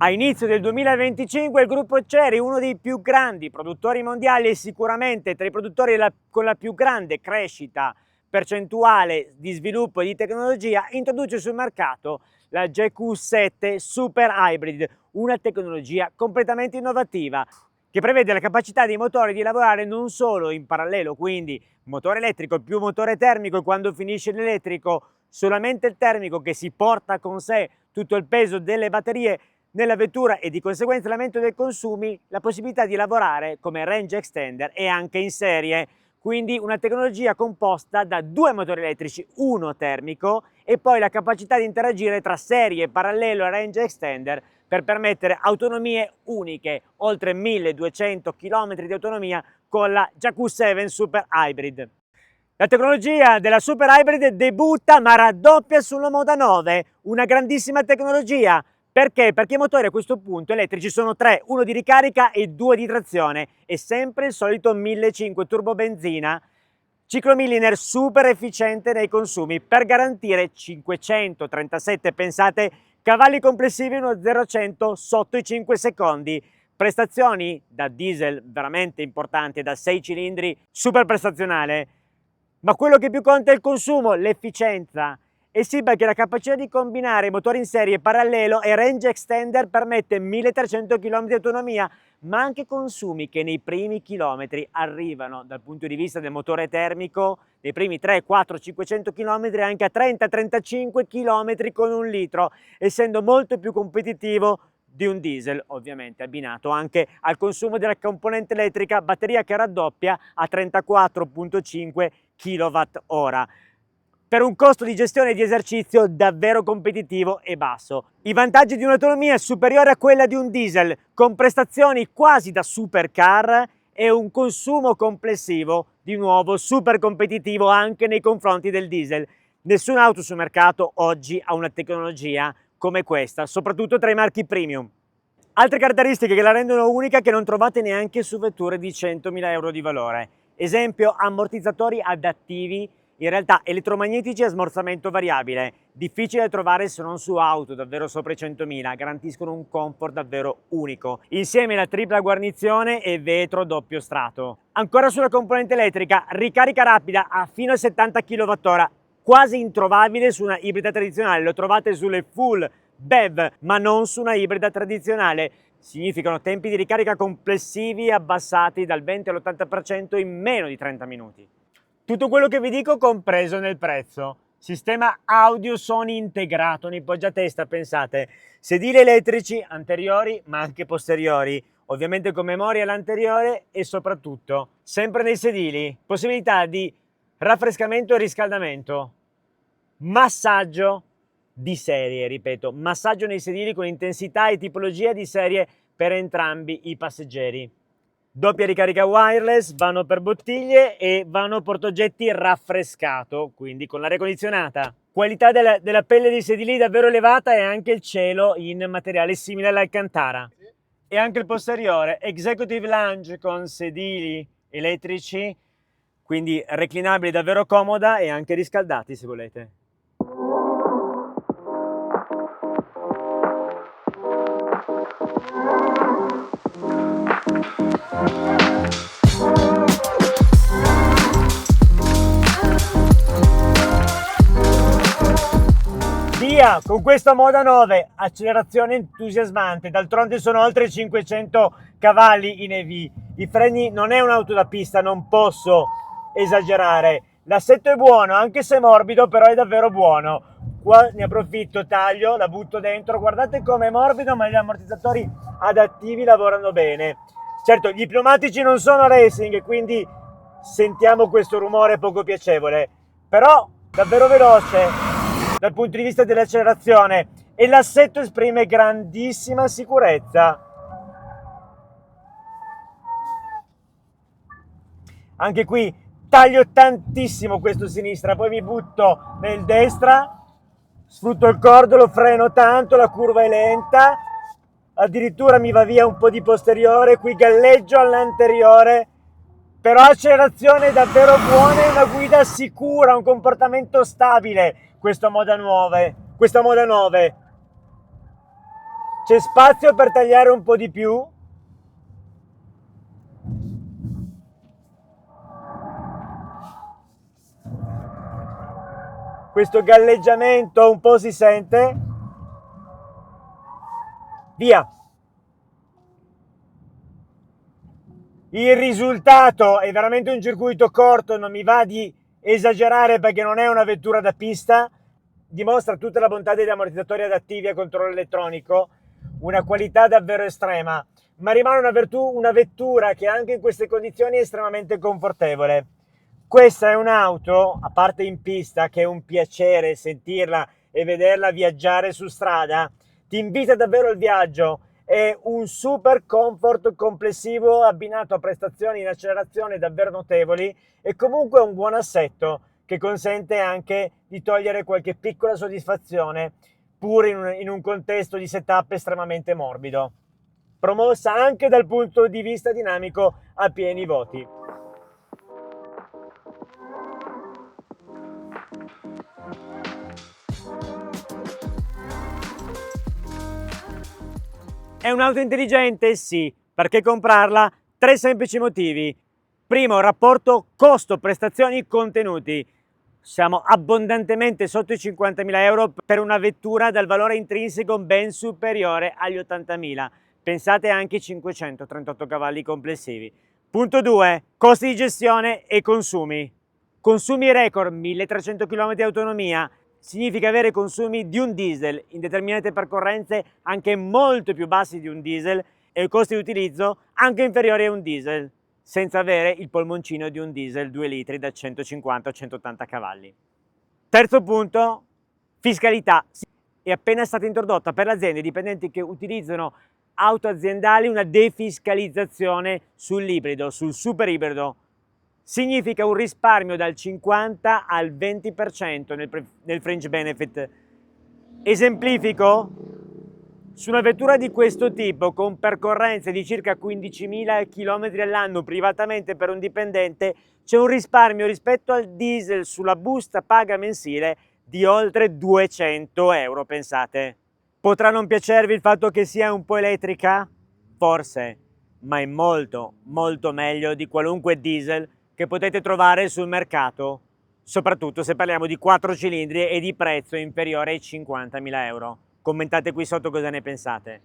A inizio del 2025 il gruppo Chery, uno dei più grandi produttori mondiali e sicuramente tra i produttori con la più grande crescita percentuale di sviluppo e di tecnologia, introduce sul mercato la GQ7 Super Hybrid, una tecnologia completamente innovativa che prevede la capacità dei motori di lavorare non solo in parallelo, quindi motore elettrico più motore termico, e quando finisce l'elettrico solamente il termico, che si porta con sé tutto il peso delle batterie nella vettura e di conseguenza l'aumento dei consumi, la possibilità di lavorare come range extender e anche in serie, quindi una tecnologia composta da due motori elettrici, uno termico, e poi la capacità di interagire tra serie, parallelo e range extender per permettere autonomie uniche, oltre 1200 km di autonomia con la GQ7 Super Hybrid. La tecnologia della Super Hybrid debutta ma raddoppia sulla Moda 9, una grandissima tecnologia. Perché? Perché i motori a questo punto elettrici sono tre, uno di ricarica e due di trazione, e sempre il solito 1500 turbo benzina, ciclo milliner super efficiente nei consumi per garantire 537, pensate, cavalli complessivi 1.0-100 sotto i 5 secondi. Prestazioni da diesel veramente importanti, da 6 cilindri, super prestazionale. Ma quello che più conta è il consumo, l'efficienza. E sì, perché la capacità di combinare motori in serie parallelo e range extender permette 1300 km di autonomia, ma anche consumi che nei primi chilometri arrivano dal punto di vista del motore termico, nei primi 3, 4, 500 km anche a 30-35 km con un litro, essendo molto più competitivo di un diesel, ovviamente abbinato anche al consumo della componente elettrica, batteria che raddoppia a 34,5 kWh. Per un costo di gestione e di esercizio davvero competitivo e basso. I vantaggi di un'autonomia superiore a quella di un diesel, con prestazioni quasi da supercar e un consumo complessivo di nuovo super competitivo anche nei confronti del diesel. Nessuna auto sul mercato oggi ha una tecnologia come questa, soprattutto tra i marchi premium. Altre caratteristiche che la rendono unica che non trovate neanche su vetture di 100.000 euro di valore. Esempio, ammortizzatori adattivi, in realtà elettromagnetici a smorzamento variabile, difficile da trovare se non su auto davvero sopra i 100.000, garantiscono un comfort davvero unico, insieme alla tripla guarnizione e vetro doppio strato. Ancora sulla componente elettrica, ricarica rapida a fino a 70 kWh, quasi introvabile su una ibrida tradizionale, lo trovate sulle full BEV, ma non su una ibrida tradizionale. Significano tempi di ricarica complessivi abbassati dal 20 all'80% in meno di 30 minuti. Tutto quello che vi dico compreso nel prezzo. Sistema audio Sony integrato nei poggiatesta, pensate, sedili elettrici anteriori ma anche posteriori, ovviamente con memoria all'anteriore, e soprattutto, sempre nei sedili, possibilità di raffrescamento e riscaldamento, massaggio di serie, ripeto, massaggio nei sedili con intensità e tipologia di serie per entrambi i passeggeri. Doppia ricarica wireless, vano per bottiglie e vano portaoggetti raffrescato, quindi con l'aria condizionata. Qualità della pelle dei sedili davvero elevata, e anche il cielo in materiale simile all'Alcantara. E anche il posteriore, Executive Lounge con sedili elettrici, quindi reclinabili, davvero comoda, e anche riscaldati se volete. Via con questa Moda 9, accelerazione entusiasmante, d'altronde sono oltre 500 cavalli in EV, i freni non è un'auto da pista, non posso esagerare, l'assetto è buono, anche se morbido, però è davvero buono. Qua ne approfitto, taglio, la butto dentro, guardate com'è morbido, ma gli ammortizzatori adattivi lavorano bene. Certo, gli pneumatici non sono racing, quindi sentiamo questo rumore poco piacevole, però davvero veloce dal punto di vista dell'accelerazione, e l'assetto esprime grandissima sicurezza. Anche qui taglio tantissimo questo sinistra, poi mi butto nel destra, sfrutto il cordolo, freno tanto, la curva è lenta, addirittura mi va via un po' di posteriore, qui galleggio all'anteriore, però accelerazione davvero buona e una guida sicura, un comportamento stabile, questa Moda 9. C'è spazio per tagliare un po' di più? Questo galleggiamento un po' si sente. Via. Il risultato è veramente un circuito corto, non mi va di esagerare perché non è una vettura da pista, dimostra tutta la bontà degli ammortizzatori adattivi a controllo elettronico, una qualità davvero estrema, ma rimane una vettura che anche in queste condizioni è estremamente confortevole. Questa è un'auto, a parte in pista, che è un piacere sentirla e vederla viaggiare su strada, ti invita davvero al viaggio. È un super comfort complessivo abbinato a prestazioni in accelerazione davvero notevoli e comunque un buon assetto che consente anche di togliere qualche piccola soddisfazione pur in un contesto di setup estremamente morbido. Promossa anche dal punto di vista dinamico a pieni voti. È un'auto intelligente? Sì. Perché comprarla? 3 semplici motivi. Primo, rapporto costo-prestazioni-contenuti. Siamo abbondantemente sotto i 50.000 euro per una vettura dal valore intrinseco ben superiore agli 80.000. Pensate anche ai 538 cavalli complessivi. Punto 2, costi di gestione e consumi. Consumi record, 1300 km di autonomia, significa avere consumi di un diesel in determinate percorrenze anche molto più bassi di un diesel e costi di utilizzo anche inferiori a un diesel, senza avere il polmoncino di un diesel 2 litri da 150-180 cavalli. Terzo punto, fiscalità. È appena stata introdotta per le aziende e i dipendenti che utilizzano auto aziendali una defiscalizzazione sull'ibrido, sul super ibrido. Significa un risparmio dal 50 al 20% nel fringe benefit. Esemplifico? Su una vettura di questo tipo, con percorrenze di circa 15.000 km all'anno privatamente per un dipendente, c'è un risparmio rispetto al diesel sulla busta paga mensile di oltre 200 euro, pensate. Potrà non piacervi il fatto che sia un po' elettrica? Forse, ma è molto, molto meglio di qualunque diesel che potete trovare sul mercato, soprattutto se parliamo di 4 cilindri e di prezzo inferiore ai 50.000 euro. Commentate qui sotto cosa ne pensate.